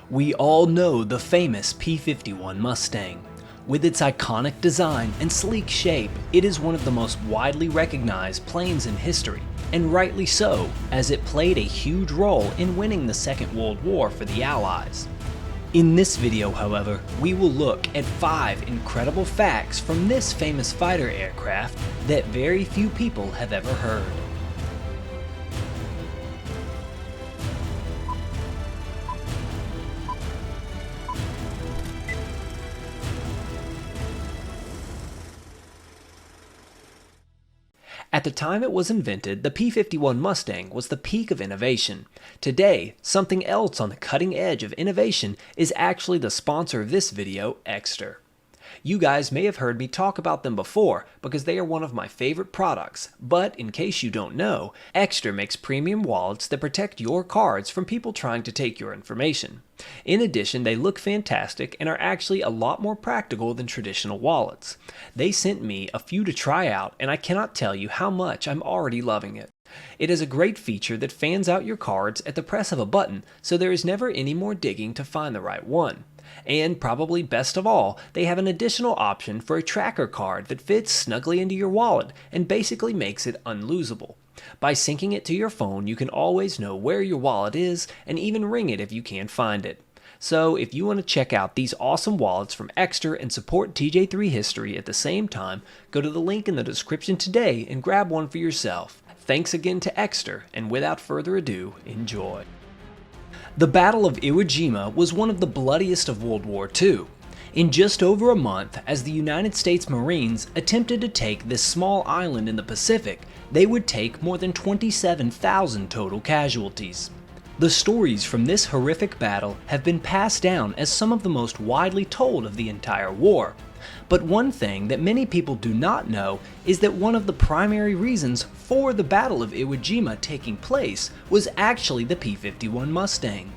We all know the famous P-51 Mustang. With its iconic design and sleek shape, it is one of the most widely recognized planes in history, and rightly so, as it played a huge role in winning the Second World War for the Allies. In this video, however, we will look at 5 incredible facts from this famous fighter aircraft that very few people have ever heard. At the time it was invented, the P-51 Mustang was the peak of innovation. Today, something else on the cutting edge of innovation is actually the sponsor of this video, Exter. You guys may have heard me talk about them before because they are one of my favorite products, but in case you don't know, Exter makes premium wallets that protect your cards from people trying to take your information. In addition, they look fantastic and are actually a lot more practical than traditional wallets. They sent me a few to try out, and I cannot tell you how much I'm already loving it. It is a great feature that fans out your cards at the press of a button, so there is never any more digging to find the right one. And probably best of all, they have an additional option for a tracker card that fits snugly into your wallet and basically makes it unlosable. By syncing it to your phone, you can always know where your wallet is and even ring it if you can't find it. So if you want to check out these awesome wallets from Exter and support TJ3 History at the same time, go to the link in the description today and grab one for yourself. Thanks again to Exter, and without further ado, enjoy. The Battle of Iwo Jima was one of the bloodiest of World War II. In just over a month, as the United States Marines attempted to take this small island in the Pacific, they would take more than 27,000 total casualties. The stories from this horrific battle have been passed down as some of the most widely told of the entire war. But one thing that many people do not know is that one of the primary reasons for the Battle of Iwo Jima taking place was actually the P-51 Mustang.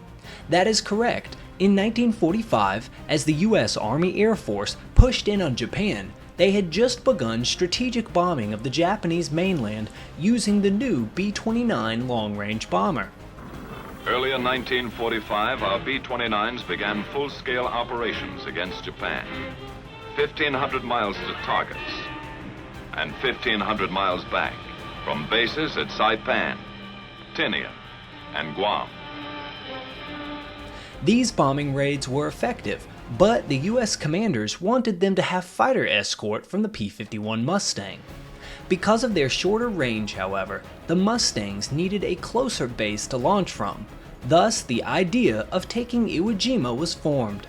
That is correct. In 1945, as the US Army Air Force pushed in on Japan, they had just begun strategic bombing of the Japanese mainland using the new B-29 long-range bomber. Early in 1945, our B-29s began full-scale operations against Japan. 1,500 miles to targets, and 1,500 miles back, from bases at Saipan, Tinian, and Guam. These bombing raids were effective, but the US commanders wanted them to have fighter escort from the P-51 Mustang. Because of their shorter range, however, the Mustangs needed a closer base to launch from. Thus, the idea of taking Iwo Jima was formed.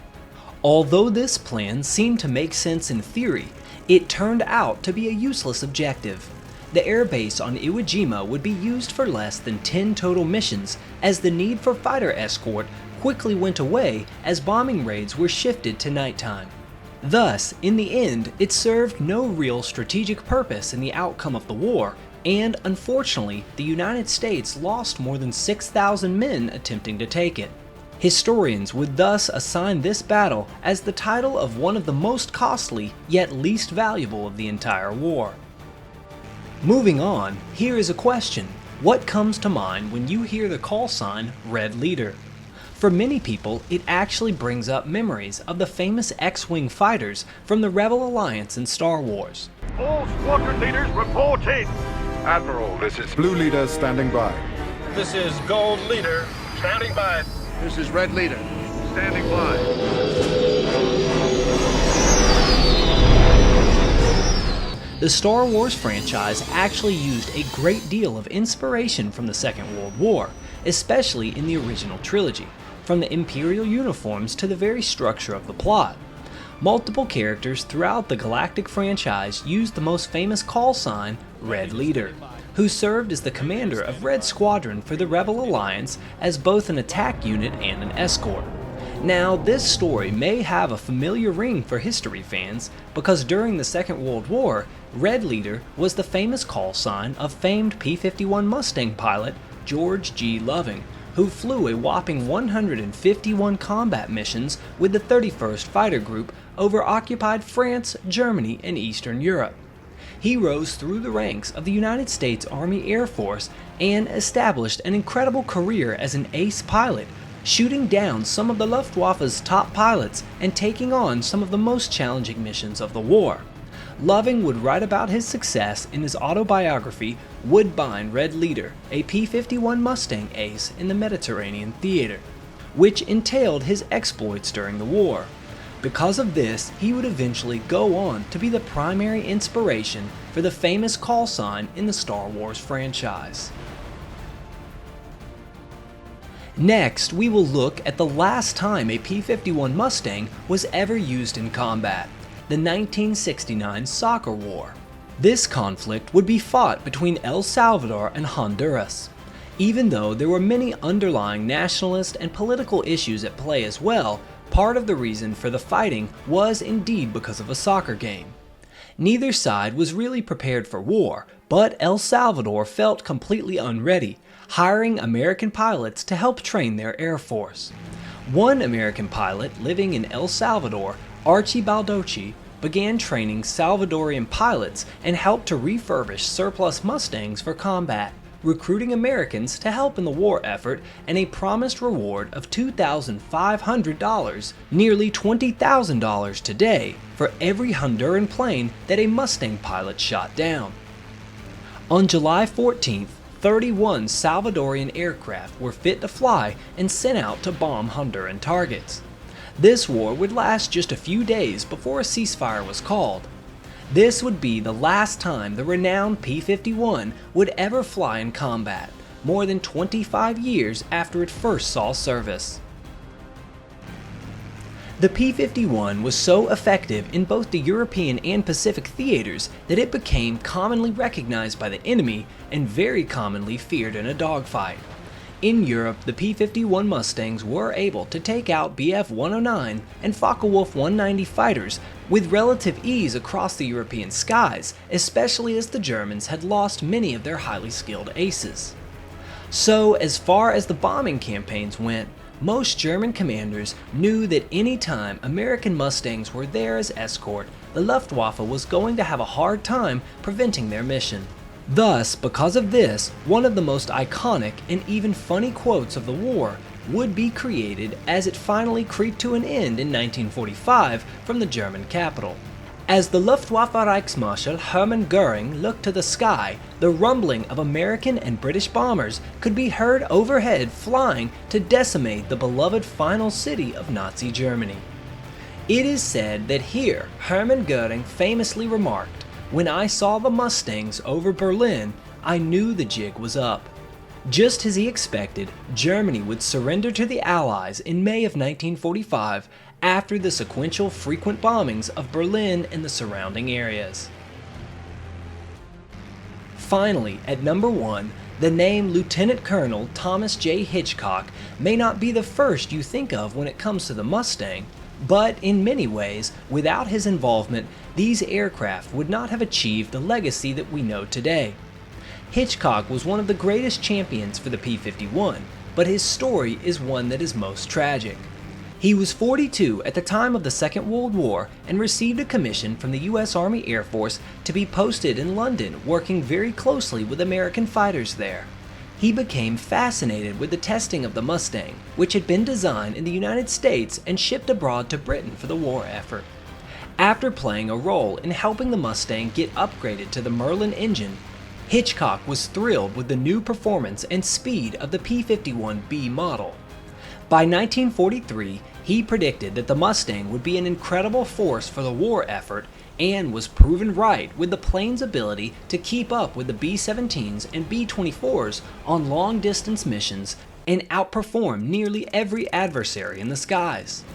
Although this plan seemed to make sense in theory, it turned out to be a useless objective. The airbase on Iwo Jima would be used for less than 10 total missions, as the need for fighter escort quickly went away as bombing raids were shifted to nighttime. Thus, in the end, it served no real strategic purpose in the outcome of the war, and unfortunately, the United States lost more than 6,000 men attempting to take it. Historians would thus assign this battle as the title of one of the most costly yet least valuable of the entire war. Moving on, here is a question. What comes to mind when you hear the call sign Red Leader? For many people, it actually brings up memories of the famous X-Wing fighters from the Rebel Alliance in Star Wars. All squadron leaders report in. Admiral, this is Blue Leader standing by. This is Gold Leader standing by. This is Red Leader standing by. The Star Wars franchise actually used a great deal of inspiration from the Second World War, especially in the original trilogy, from the Imperial uniforms to the very structure of the plot. Multiple characters throughout the galactic franchise used the most famous call sign, Red Leader, who served as the commander of Red Squadron for the Rebel Alliance as both an attack unit and an escort. Now, this story may have a familiar ring for history fans because during the Second World War, Red Leader was the famous call sign of famed P-51 Mustang pilot George G. Loving, who flew a whopping 151 combat missions with the 31st Fighter Group over occupied France, Germany, and Eastern Europe. He rose through the ranks of the United States Army Air Force and established an incredible career as an ace pilot, shooting down some of the Luftwaffe's top pilots and taking on some of the most challenging missions of the war. Loving would write about his success in his autobiography Woodbine Red Leader, a P-51 Mustang ace in the Mediterranean theater, which entailed his exploits during the war. Because of this, he would eventually go on to be the primary inspiration for the famous call sign in the Star Wars franchise. Next, we will look at the last time a P-51 Mustang was ever used in combat, the 1969 Soccer War. This conflict would be fought between El Salvador and Honduras. Even though there were many underlying nationalist and political issues at play as well, part of the reason for the fighting was indeed because of a soccer game. Neither side was really prepared for war, but El Salvador felt completely unready, hiring American pilots to help train their air force. One American pilot living in El Salvador, Archie Baldocci, began training Salvadorian pilots and helped to refurbish surplus Mustangs for combat, recruiting Americans to help in the war effort and a promised reward of $2,500, nearly $20,000 today, for every Honduran plane that a Mustang pilot shot down. On July 14th, 31 Salvadorian aircraft were fit to fly and sent out to bomb Honduran targets. This war would last just a few days before a ceasefire was called. This would be the last time the renowned P-51 would ever fly in combat, more than 25 years after it first saw service. The P-51 was so effective in both the European and Pacific theaters that it became commonly recognized by the enemy and very commonly feared in a dogfight. In Europe, the P-51 Mustangs were able to take out Bf-109 and Focke-Wulf 190 fighters with relative ease across the European skies, especially as the Germans had lost many of their highly skilled aces. So, as far as the bombing campaigns went, most German commanders knew that any time American Mustangs were there as escort, the Luftwaffe was going to have a hard time preventing their mission. Thus, because of this, one of the most iconic and even funny quotes of the war would be created as it finally creeped to an end in 1945 from the German capital. As the Luftwaffe Reichsmarschall Hermann Goering looked to the sky, the rumbling of American and British bombers could be heard overhead flying to decimate the beloved final city of Nazi Germany. It is said that here Hermann Goering famously remarked, "When I saw the Mustangs over Berlin, I knew the jig was up." Just as he expected, Germany would surrender to the Allies in May of 1945 after the sequential frequent bombings of Berlin and the surrounding areas. Finally, at number 1, the name Lieutenant Colonel Thomas J. Hitchcock may not be the first you think of when it comes to the Mustang, but in many ways, without his involvement, these aircraft would not have achieved the legacy that we know today. Hitchcock was one of the greatest champions for the P-51, but his story is one that is most tragic. He was 42 at the time of the Second World War and received a commission from the U.S. Army Air Force to be posted in London, working very closely with American fighters there. He became fascinated with the testing of the Mustang, which had been designed in the United States and shipped abroad to Britain for the war effort. After playing a role in helping the Mustang get upgraded to the Merlin engine, Hitchcock was thrilled with the new performance and speed of the P-51B model. By 1943, he predicted that the Mustang would be an incredible force for the war effort and was proven right with the plane's ability to keep up with the B-17s and B-24s on long-distance missions and outperform nearly every adversary in the skies.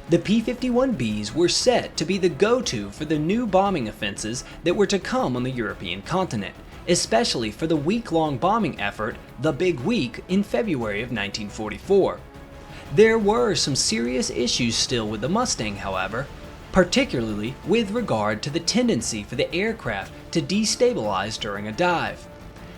The P-51Bs were set to be the go-to for the new bombing offenses that were to come on the European continent, especially for the week-long bombing effort, the Big Week, in February of 1944. There were some serious issues still with the Mustang, however, particularly with regard to the tendency for the aircraft to destabilize during a dive.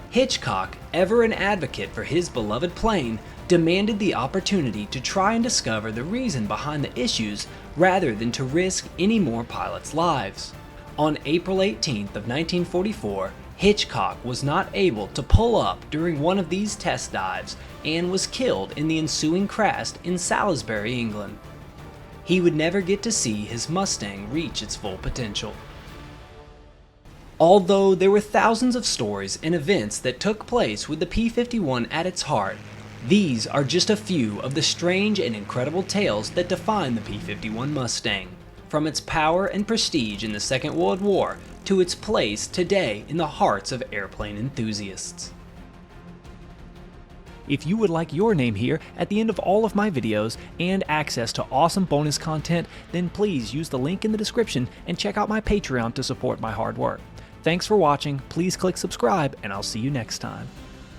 Hitchcock, ever an advocate for his beloved plane, demanded the opportunity to try and discover the reason behind the issues rather than to risk any more pilots' lives. On April 18th of 1944, Hitchcock was not able to pull up during one of these test dives and was killed in the ensuing crash in Salisbury, England. He would never get to see his Mustang reach its full potential. Although there were thousands of stories and events that took place with the P-51 at its heart, these are just a few of the strange and incredible tales that define the P-51 Mustang, from its power and prestige in the Second World War to its place today in the hearts of airplane enthusiasts. If you would like your name here at the end of all of my videos and access to awesome bonus content, then please use the link in the description and check out my Patreon to support my hard work. Thanks for watching, please click subscribe, and I'll see you next time.